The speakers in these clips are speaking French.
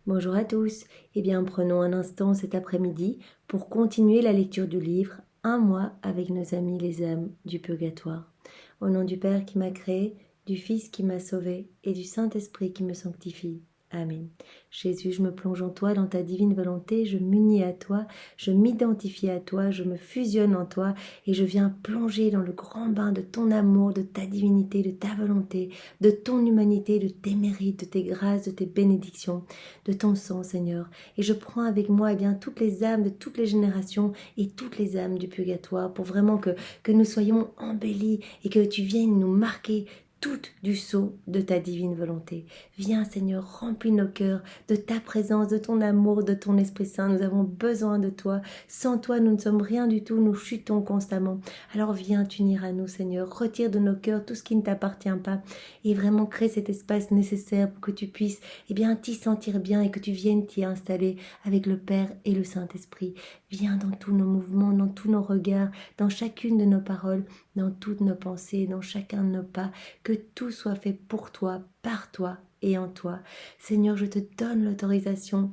Bonjour à tous. Eh bien, prenons un instant cet après-midi pour continuer la lecture du livre Un mois avec nos amis les âmes du purgatoire. Au nom du Père qui m'a créé, du Fils qui m'a sauvé et du Saint-Esprit qui me sanctifie. Amen. Jésus, je me plonge en toi, dans ta divine volonté, je m'unis à toi, je m'identifie à toi, je me fusionne en toi et je viens plonger dans le grand bain de ton amour, de ta divinité, de ta volonté, de ton humanité, de tes mérites, de tes grâces, de tes bénédictions, de ton sang, Seigneur. Et je prends avec moi toutes les âmes de toutes les générations et toutes les âmes du purgatoire pour vraiment que nous soyons embellis et que tu viennes nous marquer toutes du sceau de ta divine volonté. Viens, Seigneur, remplis nos cœurs de ta présence, de ton amour, de ton Esprit Saint. Nous avons besoin de toi. Sans toi, nous ne sommes rien du tout. Nous chutons constamment. Alors viens t'unir à nous, Seigneur. Retire de nos cœurs tout ce qui ne t'appartient pas et vraiment crée cet espace nécessaire pour que tu puisses t'y sentir bien et que tu viennes t'y installer avec le Père et le Saint-Esprit. Viens dans tous nos mouvements, dans tous nos regards, dans chacune de nos paroles, dans toutes nos pensées, dans chacun de nos pas, que tout soit fait pour toi, par toi et en toi. Seigneur, je te donne l'autorisation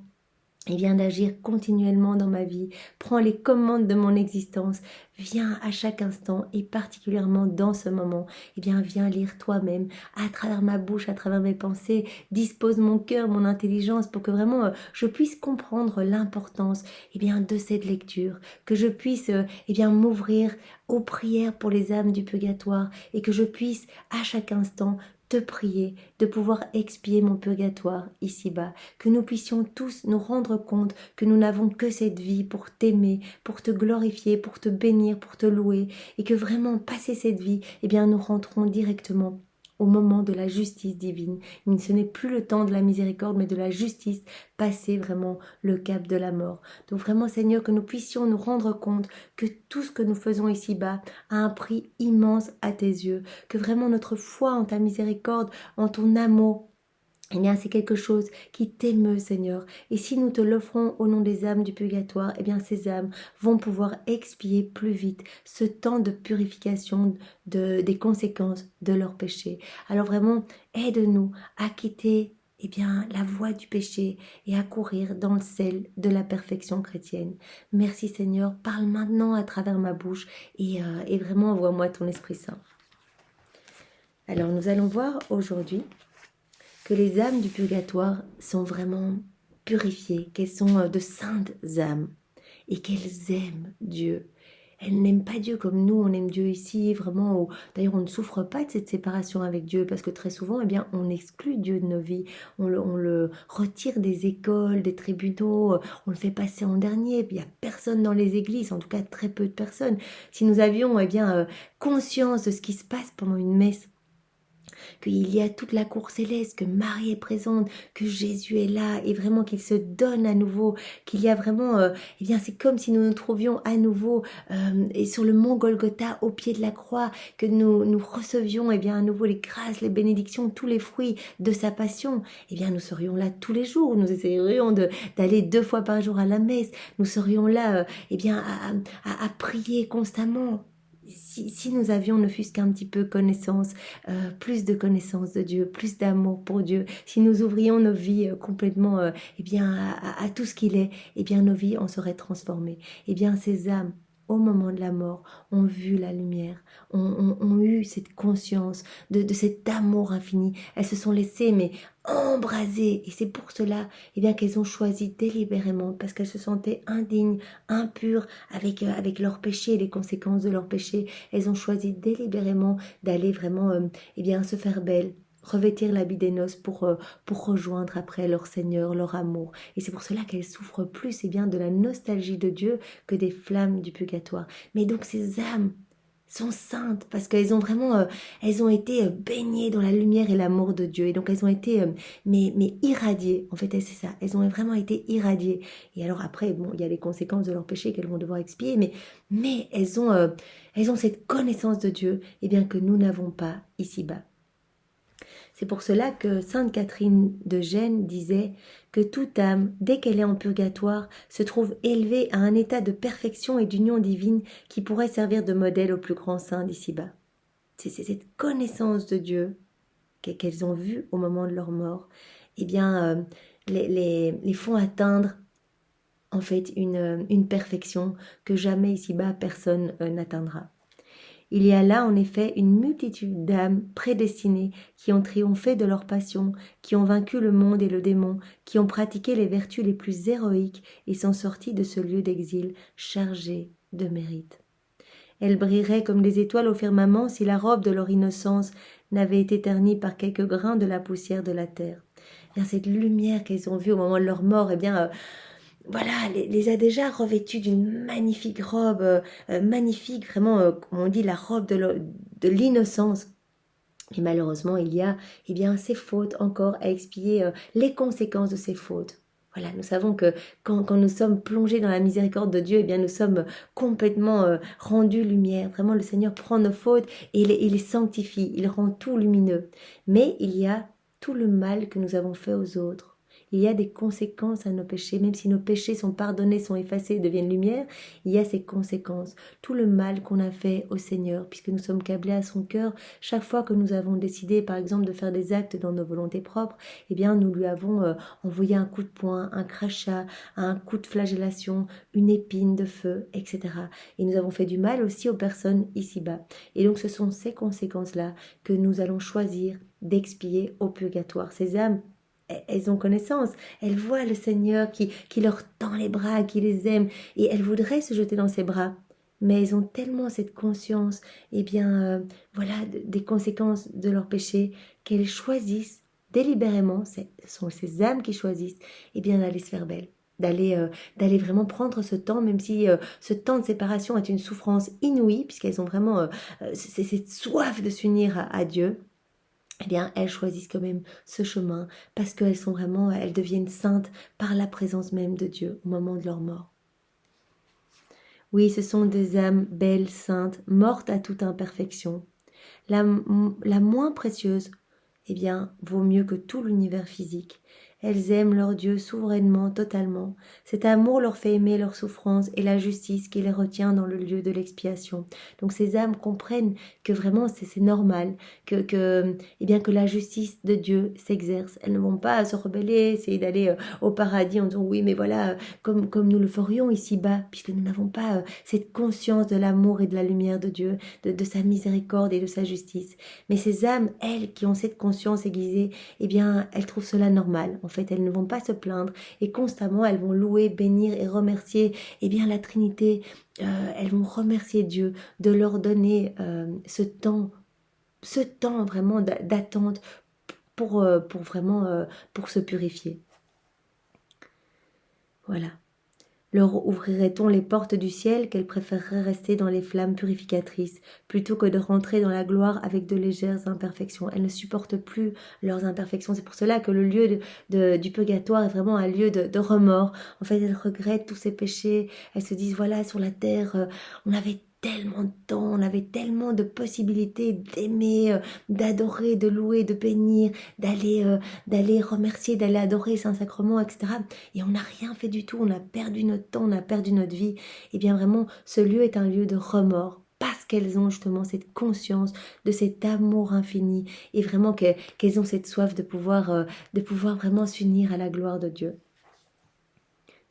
d'agir continuellement dans ma vie. Prends les commandes de mon existence. Viens à chaque instant et particulièrement dans ce moment. Viens lire toi-même à travers ma bouche, à travers mes pensées. Dispose mon cœur, mon intelligence pour que vraiment je puisse comprendre l'importance de cette lecture. Que je puisse m'ouvrir aux prières pour les âmes du purgatoire et que je puisse à chaque instant te prier de pouvoir expier mon purgatoire ici-bas, que nous puissions tous nous rendre compte que nous n'avons que cette vie pour t'aimer, pour te glorifier, pour te bénir, pour te louer, et que vraiment, passer cette vie, nous rentrons directement au moment de la justice divine. Ce n'est plus le temps de la miséricorde, mais de la justice, passer vraiment le cap de la mort. Donc vraiment, Seigneur, que nous puissions nous rendre compte que tout ce que nous faisons ici-bas a un prix immense à tes yeux, que vraiment notre foi en ta miséricorde, en ton amour, c'est quelque chose qui t'émeut, Seigneur. Et si nous te l'offrons au nom des âmes du purgatoire, ces âmes vont pouvoir expier plus vite ce temps de purification des conséquences de leurs péchés. Alors vraiment, aide-nous à quitter la voie du péché et à courir dans le sel de la perfection chrétienne. Merci, Seigneur. Parle maintenant à travers ma bouche et vraiment envoie-moi ton Esprit Saint. Alors, nous allons voir aujourd'hui que les âmes du purgatoire sont vraiment purifiées, qu'elles sont de saintes âmes et qu'elles aiment Dieu. Elles n'aiment pas Dieu comme nous, on aime Dieu ici, vraiment. D'ailleurs, on ne souffre pas de cette séparation avec Dieu parce que très souvent, on exclut Dieu de nos vies. On le retire des écoles, des tribunaux, on le fait passer en dernier. Il n'y a personne dans les églises, en tout cas très peu de personnes. Si nous avions conscience de ce qui se passe pendant une messe, qu'il y a toute la cour céleste, que Marie est présente, que Jésus est là et vraiment qu'il se donne à nouveau, qu'il y a vraiment, c'est comme si nous nous trouvions à nouveau et sur le mont Golgotha au pied de la croix, que nous recevions à nouveau les grâces, les bénédictions, tous les fruits de sa passion. Nous serions là tous les jours, nous essayerions d'aller 2 fois par jour à la messe, nous serions là à prier constamment. Si nous avions ne fût-ce qu'un petit peu connaissance, plus de connaissance de Dieu, plus d'amour pour Dieu, si nous ouvrions nos vies complètement à tout ce qu'il est, nos vies en seraient transformées. Ces âmes, au moment de la mort, ont vu la lumière, ont eu cette conscience de cet amour infini. Elles se sont laissées embrasées et c'est pour cela qu'elles ont choisi délibérément, parce qu'elles se sentaient indignes, impures avec leurs péchés et les conséquences de leurs péchés. Elles ont choisi délibérément d'aller vraiment se faire belle, revêtir l'habit des noces pour rejoindre après leur Seigneur, leur amour. Et c'est pour cela qu'elles souffrent plus de la nostalgie de Dieu que des flammes du purgatoire. Mais donc ces âmes sont saintes parce qu'elles ont vraiment, elles ont été baignées dans la lumière et l'amour de Dieu. Et donc elles ont été mais irradiées. En fait, c'est ça. Elles ont vraiment été irradiées. Et alors après, il y a les conséquences de leur péché qu'elles vont devoir expier, mais elles ont cette connaissance de Dieu que nous n'avons pas ici-bas. C'est pour cela que Sainte Catherine de Gênes disait que toute âme, dès qu'elle est en purgatoire, se trouve élevée à un état de perfection et d'union divine qui pourrait servir de modèle aux plus grands saints d'ici-bas. C'est cette connaissance de Dieu qu'elles ont vue au moment de leur mort, les font atteindre en fait une perfection que jamais ici-bas personne n'atteindra. Il y a là en effet une multitude d'âmes prédestinées qui ont triomphé de leur passion, qui ont vaincu le monde et le démon, qui ont pratiqué les vertus les plus héroïques et sont sorties de ce lieu d'exil chargées de mérite. Elles brilleraient comme des étoiles au firmament si la robe de leur innocence n'avait été ternie par quelques grains de la poussière de la terre. Bien, cette lumière qu'elles ont vue au moment de leur mort, voilà, les a déjà revêtues d'une magnifique robe, magnifique, vraiment, comme on dit, la robe de l'innocence. Et malheureusement, il y a ces fautes encore à expier, les conséquences de ces fautes. Voilà, nous savons que quand nous sommes plongés dans la miséricorde de Dieu, nous sommes complètement rendus lumière. Vraiment, le Seigneur prend nos fautes et il les sanctifie, il rend tout lumineux. Mais il y a tout le mal que nous avons fait aux autres. Il y a des conséquences à nos péchés, même si nos péchés sont pardonnés, sont effacés, deviennent lumière, il y a ces conséquences. Tout le mal qu'on a fait au Seigneur, puisque nous sommes câblés à son cœur, chaque fois que nous avons décidé, par exemple, de faire des actes dans nos volontés propres, nous lui avons envoyé un coup de poing, un crachat, un coup de flagellation, une épine de feu, etc. Et nous avons fait du mal aussi aux personnes ici-bas. Et donc ce sont ces conséquences-là que nous allons choisir d'expier au purgatoire. Ces âmes, elles ont connaissance, elles voient le Seigneur qui leur tend les bras, qui les aime, et elles voudraient se jeter dans ses bras. Mais elles ont tellement cette conscience, des conséquences de leur péché, qu'elles choisissent délibérément, ce sont ces âmes qui choisissent, d'aller se faire belle. D'aller vraiment prendre ce temps, même si ce temps de séparation est une souffrance inouïe, puisqu'elles ont vraiment cette soif de s'unir à Dieu. Elles choisissent quand même ce chemin parce elles deviennent saintes par la présence même de Dieu au moment de leur mort. Oui, ce sont des âmes belles, saintes, mortes à toute imperfection. La moins précieuse, vaut mieux que tout l'univers physique. Elles aiment leur Dieu souverainement, totalement. Cet amour leur fait aimer leur souffrance et la justice qui les retient dans le lieu de l'expiation. Donc ces âmes comprennent que vraiment c'est normal, que la justice de Dieu s'exerce. Elles ne vont pas se rebeller, essayer d'aller au paradis en disant oui mais voilà, comme nous le ferions ici-bas, puisque nous n'avons pas cette conscience de l'amour et de la lumière de Dieu, de sa miséricorde et de sa justice. Mais ces âmes, elles, qui ont cette conscience aiguisée, elles trouvent cela normal. En fait, elles ne vont pas se plaindre et constamment, elles vont louer, bénir et remercier la Trinité. Elles vont remercier Dieu de leur donner ce temps vraiment d'attente pour se purifier. Voilà. Leur ouvrirait-on les portes du ciel qu'elles préféreraient rester dans les flammes purificatrices plutôt que de rentrer dans la gloire avec de légères imperfections. Elles ne supportent plus leurs imperfections. C'est pour cela que le lieu du purgatoire est vraiment un lieu de remords. En fait, elles regrettent tous ces péchés. Elles se disent, voilà, sur la terre, on avait tellement de temps, on avait tellement de possibilités d'aimer, d'adorer, de louer, de bénir, d'aller remercier, d'aller adorer Saint-Sacrement, etc. Et on n'a rien fait du tout, on a perdu notre temps, on a perdu notre vie. Vraiment, ce lieu est un lieu de remords parce qu'elles ont justement cette conscience de cet amour infini et vraiment qu'elles ont cette soif de pouvoir vraiment s'unir à la gloire de Dieu.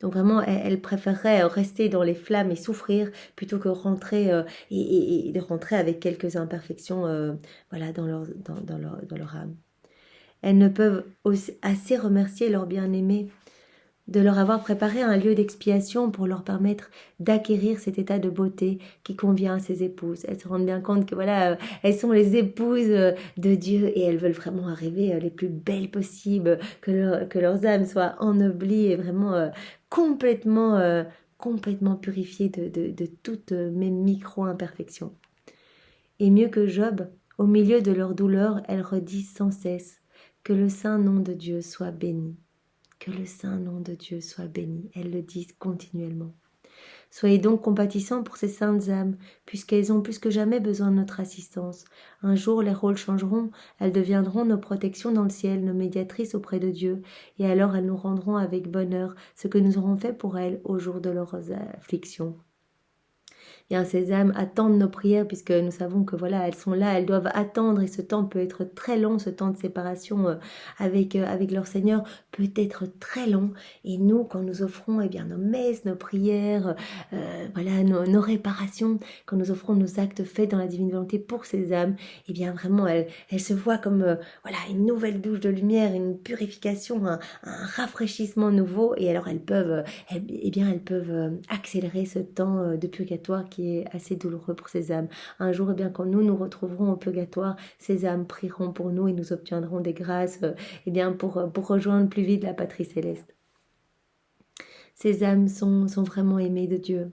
Donc vraiment, elles préféreraient rester dans les flammes et souffrir plutôt que rentrer et de rentrer avec quelques imperfections dans leur âme. Elles ne peuvent assez remercier leur bien-aimé de leur avoir préparé un lieu d'expiation pour leur permettre d'acquérir cet état de beauté qui convient à ses épouses. Elles se rendent bien compte que elles sont les épouses de Dieu et elles veulent vraiment arriver les plus belles possibles, que leurs âmes soient ennoblies et vraiment complètement purifiées de toutes mes micro-imperfections. Et mieux que Job, au milieu de leur douleur, elles redisent sans cesse que le saint nom de Dieu soit béni. Que le saint nom de Dieu soit béni. Elles le disent continuellement. Soyez donc compatissants pour ces saintes âmes, puisqu'elles ont plus que jamais besoin de notre assistance. Un jour, les rôles changeront, elles deviendront nos protections dans le ciel, nos médiatrices auprès de Dieu, et alors elles nous rendront avec bonheur ce que nous aurons fait pour elles au jour de leurs afflictions. Bien, ces âmes attendent nos prières puisque nous savons que voilà, elles sont là, elles doivent attendre et ce temps peut être très long, ce temps de séparation avec leur Seigneur peut être très long. Et nous, quand nous offrons bien, nos messes, nos prières, voilà, nos réparations, quand nous offrons nos actes faits dans la divine volonté pour ces âmes, et bien vraiment, elles se voient comme voilà, une nouvelle douche de lumière, une purification, un rafraîchissement nouveau. Et alors elles peuvent accélérer ce temps de purgatoire qui est assez douloureux pour ces âmes. Un jour, bien, quand nous nous retrouverons au purgatoire, ces âmes prieront pour nous et nous obtiendrons des grâces bien, pour rejoindre plus vite la patrie céleste. Ces âmes sont vraiment aimées de Dieu.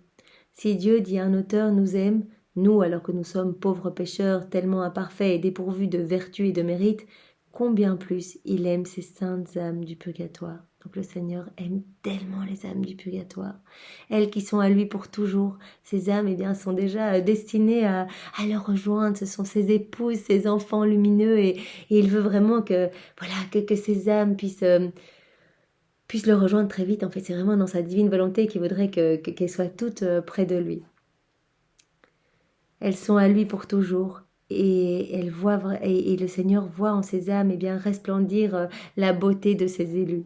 Si Dieu, dit un auteur, nous aime, nous, alors que nous sommes pauvres pécheurs, tellement imparfaits et dépourvus de vertu et de mérite, combien plus il aime ces saintes âmes du purgatoire. Donc le Seigneur aime tellement les âmes du purgatoire. Elles qui sont à lui pour toujours, ces âmes bien, sont déjà destinées à le rejoindre. Ce sont ses épouses, ses enfants lumineux et il veut vraiment que, voilà, que ces âmes puissent le rejoindre très vite. En fait, c'est vraiment dans sa divine volonté qu'il voudrait qu'elles soient toutes près de lui. Elles sont à lui pour toujours. Et le Seigneur voit en ces âmes bien, resplendir la beauté de ses élus.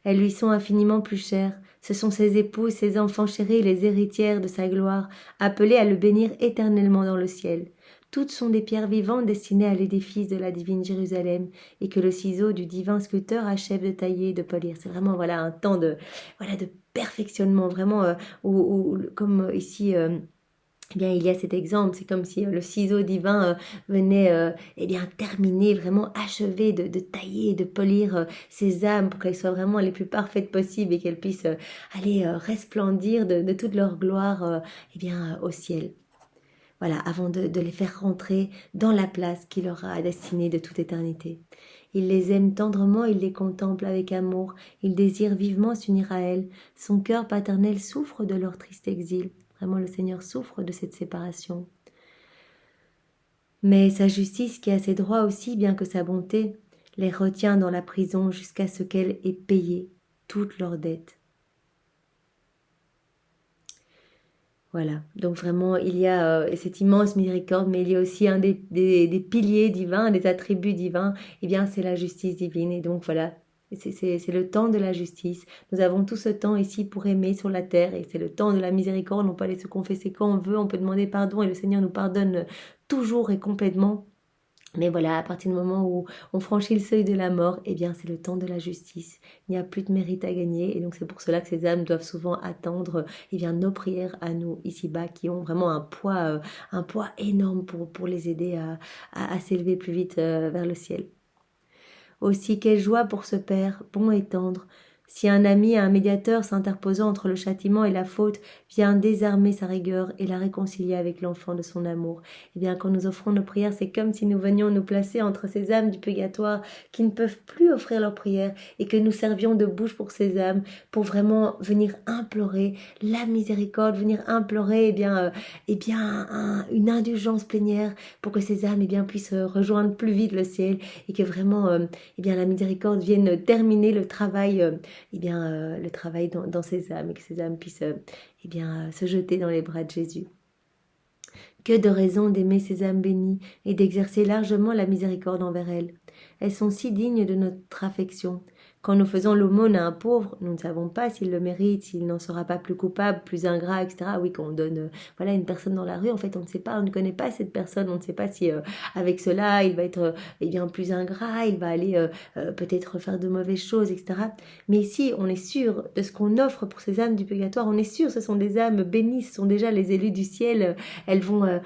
Elles lui sont infiniment plus chères. Ce sont ses épouses, ses enfants chéris, les héritières de sa gloire, appelées à le bénir éternellement dans le ciel. Toutes sont des pierres vivantes destinées à l'édifice de la divine Jérusalem et que le ciseau du divin sculpteur achève de tailler et de polir. C'est vraiment voilà un temps de perfectionnement, vraiment comme ici. Bien, il y a cet exemple, c'est comme si le ciseau divin venait bien terminer, vraiment achever de tailler et de polir ces âmes pour qu'elles soient vraiment les plus parfaites possibles et qu'elles puissent aller resplendir de toute leur gloire bien, au ciel. Voilà, avant de les faire rentrer dans la place qui leur a destinée de toute éternité. Il les aime tendrement, il les contemple avec amour, il désire vivement s'unir à elles. Son cœur paternel souffre de leur triste exil. Vraiment, le Seigneur souffre de cette séparation. Mais sa justice, qui a ses droits aussi, bien que sa bonté, les retient dans la prison jusqu'à ce qu'elle ait payé toutes leurs dettes. Voilà, donc vraiment, il y a cette immense miséricorde, mais il y a aussi un des piliers divins, des attributs divins, et bien c'est la justice divine. Et donc voilà, c'est le temps de la justice. Nous avons tout ce temps ici pour aimer sur la terre, et c'est le temps de la miséricorde. On peut aller se confesser quand on veut, on peut demander pardon, et le Seigneur nous pardonne toujours et complètement. Mais voilà, à partir du moment où on franchit le seuil de la mort, eh bien c'est le temps de la justice. Il n'y a plus de mérite à gagner et donc c'est pour cela que ces âmes doivent souvent attendre bien, nos prières à nous ici-bas qui ont vraiment un poids énorme pour les aider à s'élever plus vite vers le ciel. Aussi, quelle joie pour ce Père, bon et tendre, si un ami, un médiateur s'interposant entre le châtiment et la faute, vient désarmer sa rigueur et la réconcilier avec l'enfant de son amour. Eh bien, quand nous offrons nos prières, c'est comme si nous venions nous placer entre ces âmes du purgatoire qui ne peuvent plus offrir leurs prières et que nous servions de bouche pour ces âmes, pour vraiment venir implorer la miséricorde, venir implorer une indulgence plénière pour que ces âmes puissent rejoindre plus vite le ciel et que vraiment la miséricorde vienne terminer le travail le travail dans ces âmes et que ces âmes puissent se jeter dans les bras de Jésus. Que de raisons d'aimer ces âmes bénies et d'exercer largement la miséricorde envers elles. Elles sont si dignes de notre affection. Quand nous faisons l'aumône à un pauvre, nous ne savons pas s'il le mérite, s'il n'en sera pas plus coupable, plus ingrat, etc. Oui, quand on donne une personne dans la rue, en fait, on ne sait pas, on ne connaît pas cette personne, on ne sait pas si avec cela, il va être plus ingrat, il va aller peut-être faire de mauvaises choses, etc. Mais ici, on est sûr de ce qu'on offre pour ces âmes du purgatoire, on est sûr, ce sont des âmes bénies, ce sont déjà les élus du ciel, elles vont, à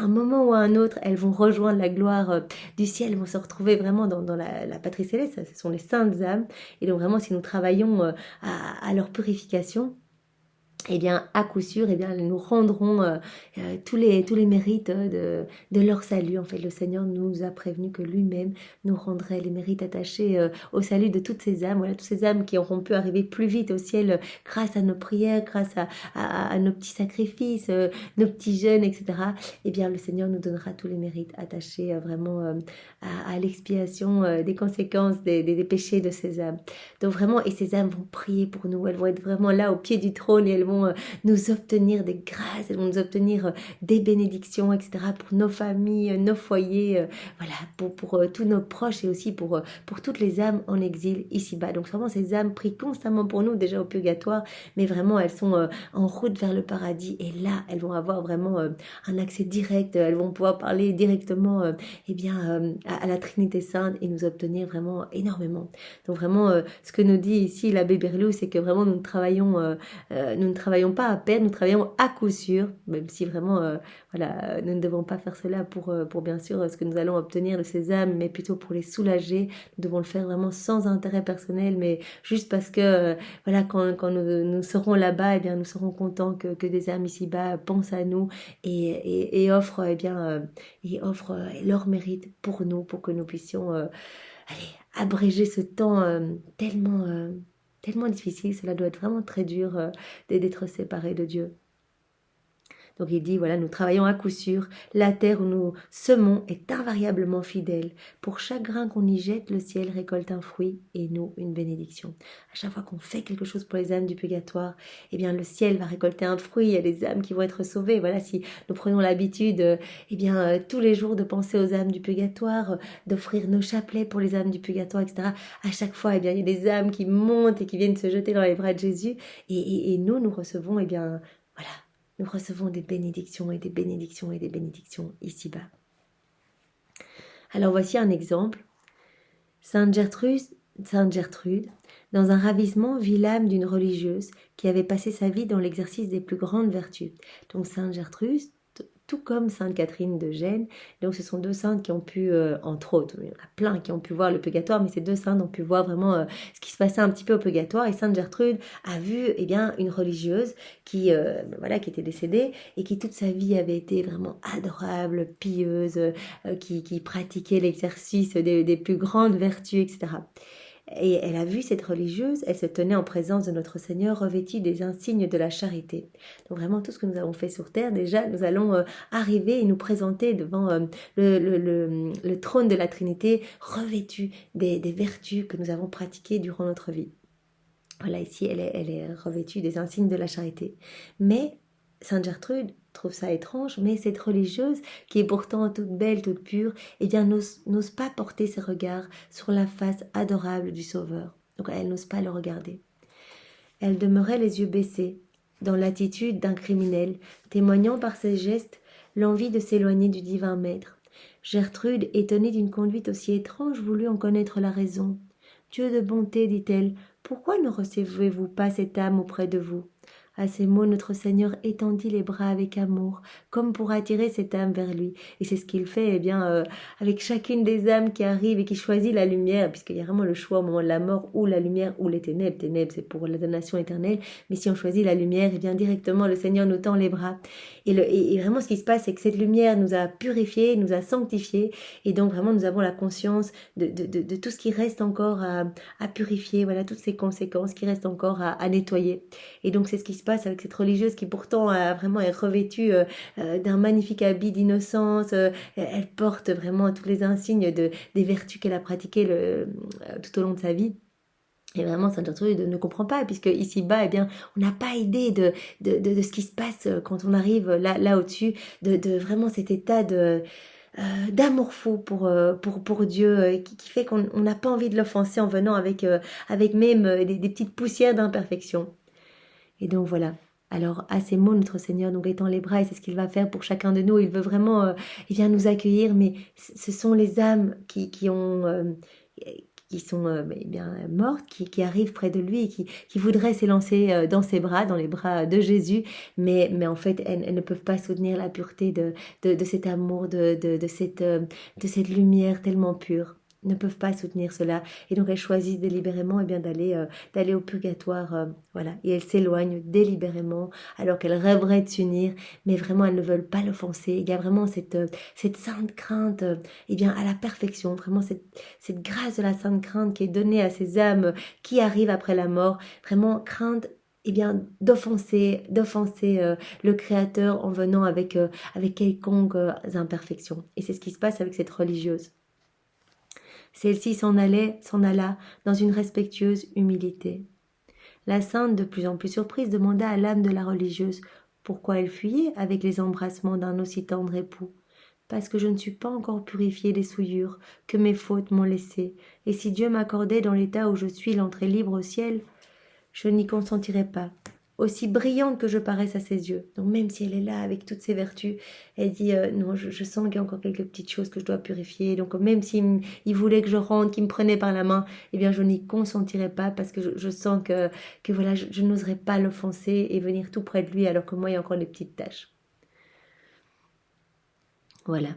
un moment ou à un autre, elles vont rejoindre la gloire du ciel, elles vont se retrouver vraiment dans la patrie céleste, ce sont les saintes âmes. Et donc vraiment, si nous travaillons à leur purification, à coup sûr, nous rendrons tous les mérites de leur salut. En fait, le Seigneur nous a prévenu que lui-même nous rendrait les mérites attachés au salut de toutes ces âmes. Voilà, toutes ces âmes qui auront pu arriver plus vite au ciel grâce à nos prières, grâce à nos petits sacrifices, nos petits jeûnes, etc. Le Seigneur nous donnera tous les mérites attachés vraiment à l'expiation des conséquences des péchés de ces âmes. Donc vraiment, et ces âmes vont prier pour nous. Elles vont être vraiment là au pied du trône et elles vont vont nous obtenir des grâces, elles vont nous obtenir des bénédictions, etc. pour nos familles, nos foyers, voilà, pour tous nos proches et aussi pour toutes les âmes en exil ici-bas. Donc vraiment ces âmes prient constamment pour nous déjà au purgatoire, mais vraiment elles sont en route vers le paradis et là elles vont avoir vraiment un accès direct, elles vont pouvoir parler directement à la Trinité Sainte et nous obtenir vraiment énormément. Donc vraiment ce que nous dit ici l'abbé Berlou, c'est que vraiment nous ne travaillons pas à perdre, nous travaillons à coup sûr, même si vraiment nous ne devons pas faire cela pour bien sûr ce que nous allons obtenir de ces âmes, mais plutôt pour les soulager. Nous devons le faire vraiment sans intérêt personnel, mais juste parce que quand nous serons là-bas, eh bien nous serons contents que des âmes ici-bas pensent à nous et offrent leur mérite pour nous, pour que nous puissions abréger ce temps tellement difficile. Cela doit être vraiment très dur d'être séparé de Dieu. Donc il dit, voilà, nous travaillons à coup sûr, la terre où nous semons est invariablement fidèle. Pour chaque grain qu'on y jette, le ciel récolte un fruit et nous une bénédiction. À chaque fois qu'on fait quelque chose pour les âmes du purgatoire, eh bien le ciel va récolter un fruit, il y a des âmes qui vont être sauvées. Voilà, si nous prenons l'habitude, tous les jours de penser aux âmes du purgatoire, d'offrir nos chapelets pour les âmes du purgatoire, etc. À chaque fois, il y a des âmes qui montent et qui viennent se jeter dans les bras de Jésus et nous recevons, nous recevons des bénédictions et des bénédictions et des bénédictions ici-bas. Alors voici un exemple. Sainte Gertrude, dans un ravissement, vit l'âme d'une religieuse qui avait passé sa vie dans l'exercice des plus grandes vertus. Donc Sainte Gertrude, tout comme Sainte Catherine de Gênes. Donc ce sont deux saintes qui ont pu, entre autres, il y en a plein qui ont pu voir le purgatoire, mais ces deux saintes ont pu voir vraiment ce qui se passait un petit peu au purgatoire. Et Sainte Gertrude a vu une religieuse qui était décédée et qui toute sa vie avait été vraiment adorable, pieuse, qui pratiquait l'exercice des plus grandes vertus, etc. Et elle a vu cette religieuse, elle se tenait en présence de notre Seigneur revêtue des insignes de la charité. Donc vraiment tout ce que nous avons fait sur terre, déjà nous allons arriver et nous présenter devant le trône de la Trinité revêtu des vertus que nous avons pratiquées durant notre vie. Voilà, ici elle est revêtue des insignes de la charité. Mais Sainte Gertrude trouve ça étrange, mais cette religieuse, qui est pourtant toute belle, toute pure, n'ose pas porter ses regards sur la face adorable du Sauveur. Donc elle n'ose pas le regarder. Elle demeurait les yeux baissés, dans l'attitude d'un criminel, témoignant par ses gestes l'envie de s'éloigner du divin maître. Gertrude, étonnée d'une conduite aussi étrange, voulut en connaître la raison. « Dieu de bonté, dit-elle, pourquoi ne recevez-vous pas cette âme auprès de vous ?» À ces mots, notre Seigneur étendit les bras avec amour, comme pour attirer cette âme vers lui. Et c'est ce qu'il fait, avec chacune des âmes qui arrivent et qui choisit la lumière, puisqu'il y a vraiment le choix au moment de la mort, ou la lumière ou les ténèbres. Ténèbres, c'est pour la damnation éternelle. Mais si on choisit la lumière, directement, le Seigneur nous tend les bras. Et vraiment, ce qui se passe, c'est que cette lumière nous a purifiés, nous a sanctifiés. Et donc, vraiment, nous avons la conscience de tout ce qui reste encore à purifier. Voilà, toutes ces conséquences qui restent encore à nettoyer. Et donc, c'est ce qui se passe avec cette religieuse qui pourtant est revêtue d'un magnifique habit d'innocence. Elle porte vraiment tous les insignes des vertus qu'elle a pratiquées tout au long de sa vie. Et vraiment, Sainte Gertrude ne comprend pas, puisque ici-bas, on n'a pas idée de ce qui se passe quand on arrive là au-dessus, de vraiment cet état d'amour fou pour Dieu, qui fait qu'on n'a pas envie de l'offenser en venant avec même des petites poussières d'imperfection. Et donc voilà. Alors à ces mots, notre Seigneur nous étend les bras et c'est ce qu'il va faire pour chacun de nous. Il veut vraiment nous accueillir, mais ce sont les âmes qui sont mortes, qui arrivent près de lui et qui voudraient s'élancer dans ses bras, dans les bras de Jésus, mais en fait elles ne peuvent pas soutenir la pureté de cet amour, de cette lumière tellement pure. Ne peuvent pas soutenir cela et donc elles choisissent délibérément d'aller au purgatoire, et elles s'éloignent délibérément alors qu'elles rêveraient de s'unir, mais vraiment elles ne veulent pas l'offenser. Il y a vraiment cette sainte crainte à la perfection, vraiment cette grâce de la sainte crainte qui est donnée à ces âmes qui arrivent après la mort, vraiment crainte d'offenser le Créateur en venant avec quelconques imperfections. Et c'est ce qui se passe avec cette religieuse. Celle-ci s'en alla dans une respectueuse humilité. La sainte, de plus en plus surprise, demanda à l'âme de la religieuse pourquoi elle fuyait avec les embrassements d'un aussi tendre époux. Parce que je ne suis pas encore purifiée des souillures que mes fautes m'ont laissées, et si Dieu m'accordait dans l'état où je suis l'entrée libre au ciel, je n'y consentirais pas, aussi brillante que je paraisse à ses yeux. Donc même si elle est là avec toutes ses vertus, elle dit non, je sens qu'il y a encore quelques petites choses que je dois purifier. Donc même s'il il voulait que je rentre, qu'il me prenait par la main, eh bien je n'y consentirais pas parce que je sens que voilà, je n'oserais pas l'offenser et venir tout près de lui alors que moi il y a encore des petites taches. Voilà.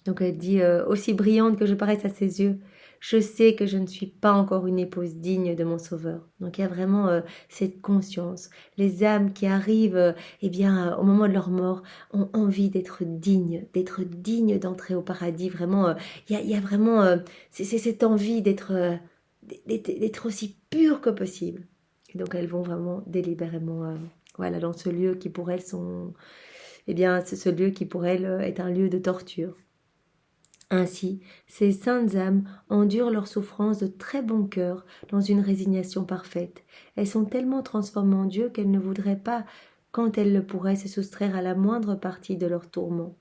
Donc elle dit aussi brillante que je paraisse à ses yeux, je sais que je ne suis pas encore une épouse digne de mon Sauveur. Donc il y a vraiment cette conscience. Les âmes qui arrivent, eh bien, au moment de leur mort, ont envie d'être dignes d'entrer au paradis. Vraiment, il y a vraiment c'est cette envie d'être aussi pure que possible. Et donc elles vont vraiment délibérément, voilà, dans ce lieu qui pour elles sont, eh bien, c'est ce lieu qui pour elles est un lieu de torture. Ainsi, ces saintes âmes endurent leurs souffrances de très bon cœur dans une résignation parfaite. Elles sont tellement transformées en Dieu qu'elles ne voudraient pas, quand elles le pourraient, se soustraire à la moindre partie de leurs tourments.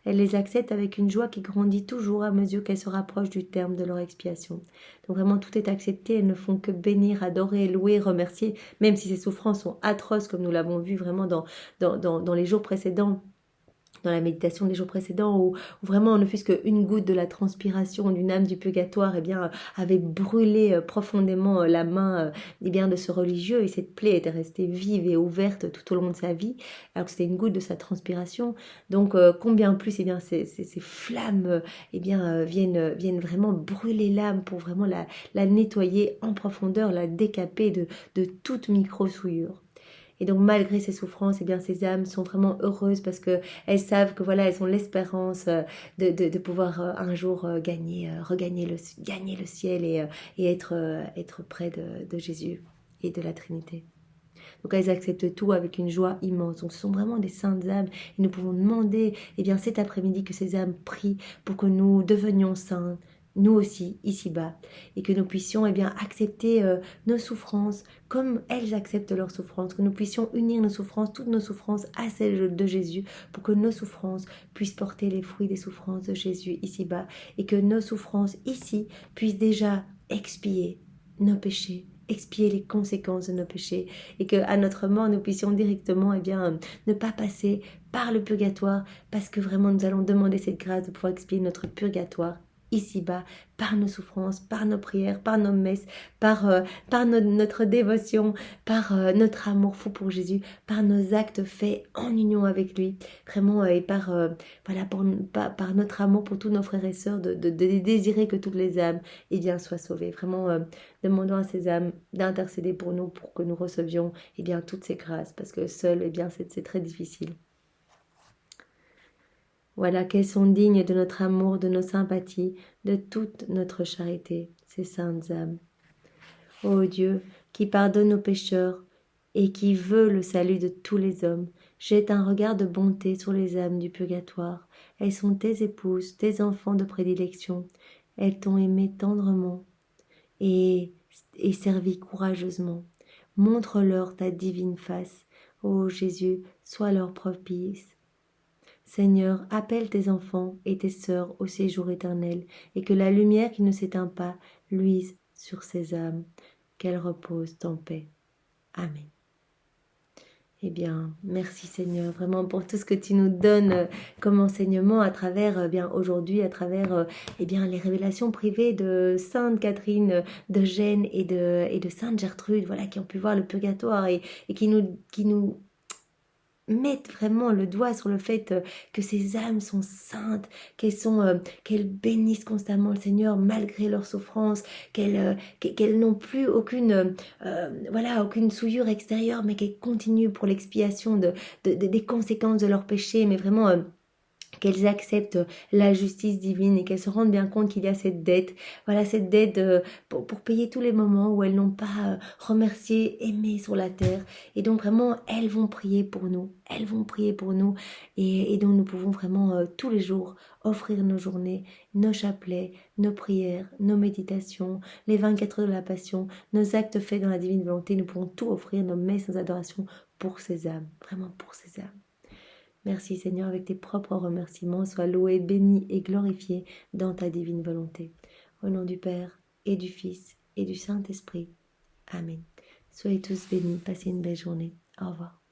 Elles les acceptent avec une joie qui grandit toujours à mesure qu'elles se rapprochent du terme de leur expiation. Donc vraiment, tout est accepté, elles ne font que bénir, adorer, louer, remercier, même si ces souffrances sont atroces, comme nous l'avons vu vraiment dans les jours précédents, dans la méditation des jours précédents, où vraiment ne fût-ce qu'une goutte de la transpiration d'une âme du purgatoire eh bien, avait brûlé profondément la main eh bien, de ce religieux, et cette plaie était restée vive et ouverte tout au long de sa vie, alors que c'était une goutte de sa transpiration. Donc combien plus eh bien, ces flammes eh bien, viennent vraiment brûler l'âme pour vraiment la nettoyer en profondeur, la décaper de toute micro-souillure. Et donc malgré ces souffrances, eh bien ces âmes sont vraiment heureuses parce que elles savent que voilà, elles ont l'espérance de pouvoir un jour regagner gagner le ciel et être près de Jésus et de la Trinité. Donc elles acceptent tout avec une joie immense. Donc ce sont vraiment des saintes âmes et nous pouvons demander eh bien cet après-midi que ces âmes prient pour que nous devenions saints, nous aussi, ici-bas, et que nous puissions eh bien, accepter nos souffrances comme elles acceptent leurs souffrances, que nous puissions unir nos souffrances, toutes nos souffrances à celles de Jésus, pour que nos souffrances puissent porter les fruits des souffrances de Jésus ici-bas, et que nos souffrances ici puissent déjà expier nos péchés, expier les conséquences de nos péchés, et que à notre mort nous puissions directement eh bien, ne pas passer par le purgatoire, parce que vraiment nous allons demander cette grâce de pouvoir expier notre purgatoire ici-bas, par nos souffrances, par nos prières, par nos messes, par notre dévotion, par notre amour fou pour Jésus, par nos actes faits en union avec lui, vraiment, et voilà, par notre amour pour tous nos frères et sœurs, de désirer que toutes les âmes eh bien, soient sauvées. Vraiment, demandons à ces âmes d'intercéder pour nous, pour que nous recevions eh bien, toutes ces grâces, parce que seul, eh bien, c'est très difficile. Voilà qu'elles sont dignes de notre amour, de nos sympathies, de toute notre charité, ces saintes âmes. Ô Dieu, qui pardonne aux pécheurs et qui veut le salut de tous les hommes, jette un regard de bonté sur les âmes du purgatoire. Elles sont tes épouses, tes enfants de prédilection. Elles t'ont aimé tendrement et servi courageusement. Montre-leur ta divine face. Ô Jésus, sois leur propice. Seigneur, appelle tes enfants et tes sœurs au séjour éternel, et que la lumière qui ne s'éteint pas luise sur ces âmes, qu'elles reposent en paix. Amen. Eh bien, merci Seigneur, vraiment pour tout ce que tu nous donnes comme enseignement à travers, bien aujourd'hui, à travers eh bien, les révélations privées de Sainte Catherine de Gênes et de Sainte Gertrude, voilà, qui ont pu voir le purgatoire et qui nous mettent vraiment le doigt sur le fait que ces âmes sont saintes, qu'elles bénissent constamment le Seigneur malgré leurs souffrances, qu'elles n'ont plus aucune souillure extérieure, mais qu'elles continuent pour l'expiation des conséquences de leurs péchés, mais vraiment qu'elles acceptent la justice divine et qu'elles se rendent bien compte qu'il y a cette dette, voilà cette dette pour payer tous les moments où elles n'ont pas remercié, aimé sur la terre. Et donc vraiment, elles vont prier pour nous, elles vont prier pour nous et donc nous pouvons vraiment tous les jours offrir nos journées, nos chapelets, nos prières, nos méditations, les 24 heures de la passion, nos actes faits dans la divine volonté. Nous pouvons tout offrir, nos messes, nos adorations pour ces âmes, vraiment pour ces âmes. Merci Seigneur, avec tes propres remerciements, sois loué, béni et glorifié dans ta divine volonté. Au nom du Père et du Fils et du Saint-Esprit. Amen. Soyez tous bénis, passez une belle journée. Au revoir.